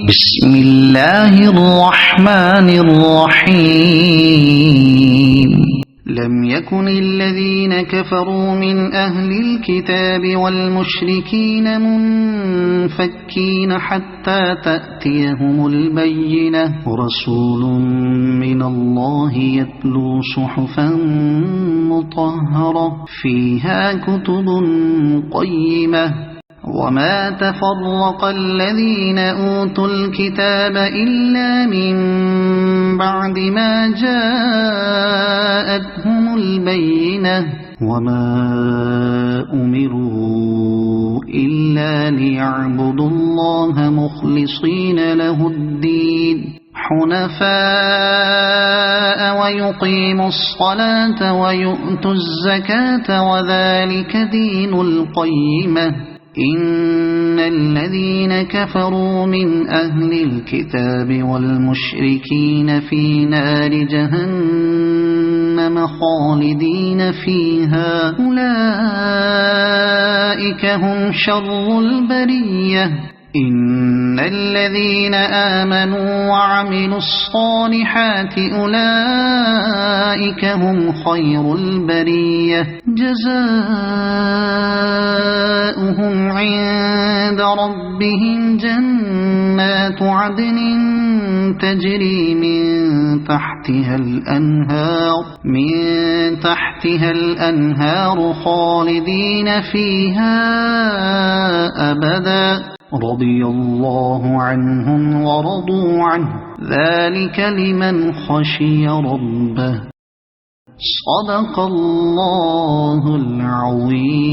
بسم الله الرحمن الرحيم. لم يكن الذين كفروا من أهل الكتاب والمشركين منفكين حتى تأتيهم البينة، رسول من الله يتلو صحفا مطهرة فيها كتب قيمة. وما تفرق الذين أوتوا الكتاب إلا من بعد ما جاءتهم البينة، وما أمروا إلا ليعبدوا الله مخلصين له الدين حنفاء ويقيموا الصلاة ويؤتوا الزكاة وذلك دين القيمة. إن الذين كفروا من أهل الكتاب والمشركين في نار جهنم خالدين فيها، أولئك هم شر البرية. إن الذين آمنوا وعملوا الصالحات أولئك هم خير البرية، جزاؤهم عند ربهم جنات عدن تجري من تحتها الأنهار خالدين فيها أبدا، رضي الله عنهم ورضوا عنه، ذلك لمن خشي ربه. صدق الله العظيم.